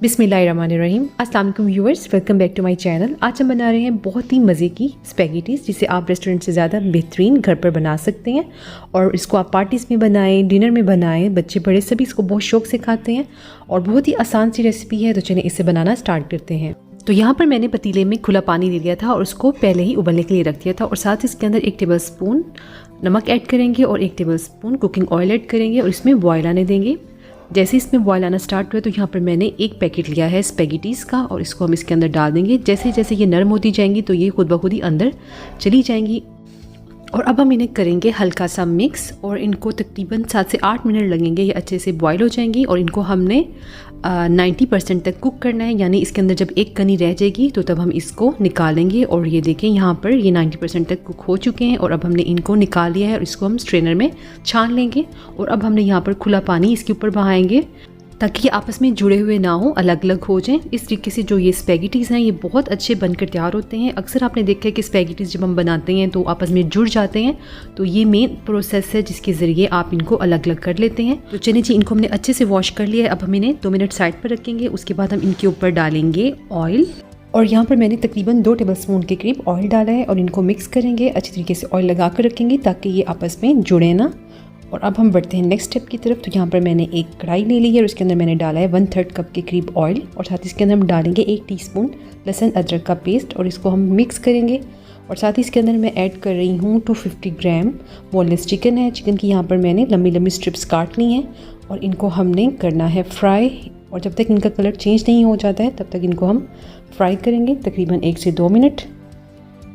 बिस्मिल्लाहिर्रहमानिर्रहीम। अस्सलाम वालेकुम viewers, welcome back to my channel. आज हम बना रहे हैं बहुत ही मज़े की स्पैगेटीज़, जिसे आप रेस्टोरेंट से ज़्यादा बेहतरीन घर पर बना सकते हैं। और इसको आप पार्टीज़ में बनाएं, डिनर में बनाएं, बच्चे बड़े सभी इसको बहुत शौक से खाते हैं और बहुत ही आसान सी रेसिपी है। तो चलिए इसे बनाना स्टार्ट करते हैं। तो यहाँ पर मैंने पतीले में खुला पानी ले लिया था और उसको पहले ही उबलने के लिए रख दिया था, और साथ ही इसके अंदर 1 टेबल स्पून नमक ऐड करेंगे और 1 table spoon cooking oil add करेंगे और इसमें बॉयल आने देंगे। जैसे इसमें बॉयल आना स्टार्ट हुआ तो यहाँ पर मैंने 1 पैकेट लिया है स्पैगेटीज़ का और इसको हम इसके अंदर डाल देंगे। जैसे जैसे ये नरम होती जाएंगी तो ये खुद ब खुद ही अंदर चली जाएंगी। और अब हम इन्हें करेंगे हल्का सा मिक्स और इनको तकरीबन 7 से 8 मिनट लगेंगे। ये अच्छे से बॉयल हो जाएंगी और इनको हमने 90% तक कुक करना है, यानी इसके अंदर जब एक कनी रह जाएगी तो तब हम इसको निकालेंगे। और ये देखें यहाँ पर ये 90% तक कुक हो चुके हैं और अब हमने इनको निकाल लिया है और इसको हम स्ट्रेनर में छान लेंगे। और अब हमने यहाँ पर खुला पानी इसके ऊपर बहाएंगे ताकि ये आपस में जुड़े हुए ना हो, अलग अलग हो जाएं। इस तरीके से जो ये स्पैगेटीज़ हैं ये बहुत अच्छे बनकर तैयार होते हैं। अक्सर आपने देखा है कि स्पैगेटीज़ जब हम बनाते हैं तो आपस में जुड़ जाते हैं, तो ये मेन प्रोसेस है जिसके ज़रिए आप इनको अलग अलग कर लेते हैं। तो चलिए जी, इनको हमने अच्छे से वॉश कर लिया है। अब हम इन्हें 2 मिनट साइड पर रखेंगे। उसके बाद हम इनके ऊपर डालेंगे ऑयल, और यहाँ पर मैंने तकरीबन 2 टेबल स्पून के करीब ऑयल डाला है और इनको मिक्स करेंगे। अच्छी तरीके से ऑयल लगा कर रखेंगे ताकि ये आपस में जुड़े ना। और अब हम बढ़ते हैं नेक्स्ट स्टेप की तरफ। तो यहाँ पर मैंने एक कढ़ाई ले ली है और उसके अंदर मैंने डाला है 1/3 कप के करीब ऑयल, और साथ ही इसके अंदर हम डालेंगे 1 टीस्पून लहसुन अदरक का पेस्ट और इसको हम मिक्स करेंगे। और साथ ही इसके अंदर मैं ऐड कर रही हूँ 250 ग्राम बोनलेस चिकन है। चिकन की यहाँ पर मैंने लंबी लंबी स्ट्रिप्स काट ली हैं और इनको हमने करना है फ्राई। और जब तक इनका कलर चेंज नहीं हो जाता है तब तक इनको हम फ्राई करेंगे, तकरीबन 1 से 2 मिनट।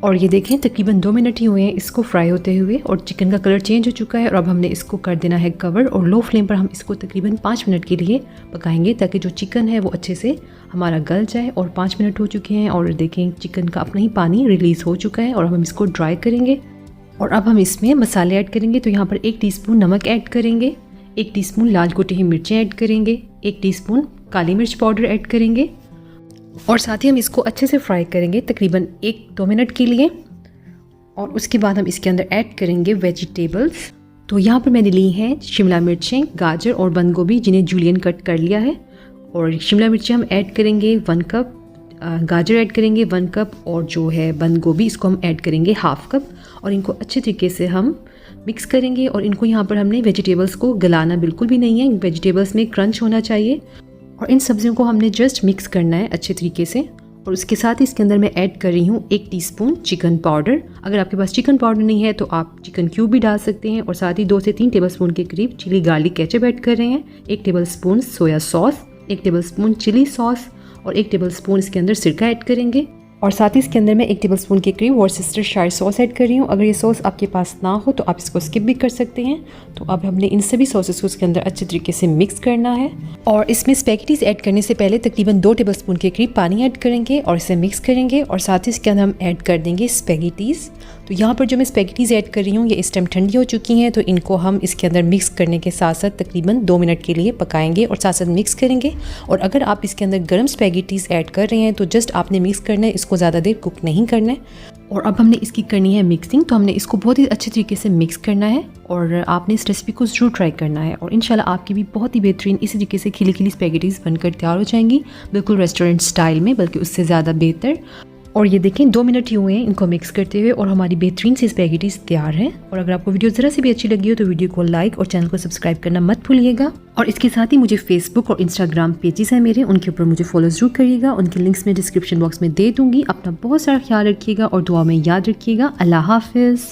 और ये देखें तकरीबन 2 मिनट ही हुए हैं इसको फ्राई होते हुए और चिकन का कलर चेंज हो चुका है। और अब हमने इसको कर देना है कवर, और लो फ्लेम पर हम इसको तकरीबन 5 मिनट के लिए पकाएंगे ताकि जो चिकन है वो अच्छे से हमारा गल जाए। और 5 मिनट हो चुके हैं और देखें चिकन का अपना ही पानी रिलीज़ हो चुका है और अब हम इसको ड्राई करेंगे। और अब हम इसमें मसाले ऐड करेंगे। तो यहाँ पर 1 टीस्पून नमक ऐड करेंगे, 1 टीस्पून लाल कुटी हुई मिर्चें ऐड करेंगे, 1 टीस्पून काली मिर्च पाउडर ऐड करेंगे और साथ ही हम इसको अच्छे से फ्राई करेंगे तकरीबन 1-2 मिनट के लिए। और उसके बाद हम इसके अंदर ऐड करेंगे वेजिटेबल्स। तो यहाँ पर मैंने ली हैं शिमला मिर्चें, गाजर और बंद गोभी जिन्हें जूलियन कट कर लिया है। और शिमला मिर्चें हम ऐड करेंगे 1 कप, गाजर ऐड करेंगे 1 कप, और जो है बंद गोभी इसको हम ऐड करेंगे 1/2 कप। और इनको अच्छे तरीके से हम मिक्स करेंगे। और इनको यहाँ पर हमने वेजिटेबल्स को गलाना बिल्कुल भी नहीं है, वेजिटेबल्स में क्रंच होना चाहिए। और इन सब्जियों को हमने जस्ट मिक्स करना है अच्छे तरीके से। और उसके साथ ही इसके अंदर मैं ऐड कर रही हूँ 1 टीस्पून चिकन पाउडर। अगर आपके पास चिकन पाउडर नहीं है तो आप चिकन क्यूब भी डाल सकते हैं। और साथ ही 2 से 3 टेबल स्पून के करीब चिली गार्लिक केचप ऐड कर रहे हैं, 1 tablespoon soya sauce, 1 tablespoon chilli sauce और 1 टेबल स्पून इसके अंदर सिरका ऐड करेंगे। और साथ ही इसके अंदर मैं 1 टेबल स्पून के करीब वॉर्सेस्टरशायर सॉस ऐड कर रही हूँ। अगर ये सॉस आपके पास ना हो तो आप इसको स्किप भी कर सकते हैं। तो अब हमने इन सभी सॉसेस को इसके अंदर अच्छे तरीके से मिक्स करना है। और इसमें स्पैगेटीज़ ऐड करने से पहले तकरीबन 2 टेबल स्पून के करीब पानी ऐड करेंगे और इसे मिक्स करेंगे। और साथ ही इसके अंदर हम ऐड कर देंगे स्पैगेटीज़। तो यहाँ पर जो मैं स्पैगेटीज़ ऐड कर रही हूँ ये इस टाइम ठंडी हो चुकी हैं, तो इनको हम इसके अंदर मिक्स करने के साथ साथ तकरीबन 2 मिनट के लिए पकाएंगे और साथ साथ मिक्स करेंगे। और अगर आप इसके अंदर गर्म स्पैगेटीज़ ऐड कर रहे हैं तो जस्ट आपने मिक्स करना है, इसको ज़्यादा देर कुक नहीं करना है। और अब हमने इसकी करनी है मिक्सिंग। तो हमने इसको बहुत ही अच्छे तरीके से मिक्स करना है और आपने इस रेसिपी को ज़रूर ट्राई करना है। और इंशाल्लाह आपकी भी बहुत ही बेहतरीन इसी तरीके से खिली खिली स्पैगेटीज़ बनकर तैयार हो जाएंगी, बिल्कुल रेस्टोरेंट स्टाइल में, बल्कि उससे ज़्यादा बेहतर। और ये देखें 2 मिनट ही हुए हैं इनको मिक्स करते हुए और हमारी बेहतरीन सी स्पैगेटीज़ तैयार हैं। और अगर आपको वीडियो ज़रा सी भी अच्छी लगी हो तो वीडियो को लाइक और चैनल को सब्सक्राइब करना मत भूलिएगा। और इसके साथ ही मुझे फेसबुक और इंस्टाग्राम पेजेस हैं मेरे, उनके ऊपर मुझे फॉलो ज़रूर करिएगा। उनके लिंक्स में डिस्क्रिप्शन बॉक्स में दे दूँगी। अपना बहुत सारा ख्याल रखिएगा और दुआ में याद रखिएगा। अल्लाह हाफिज़।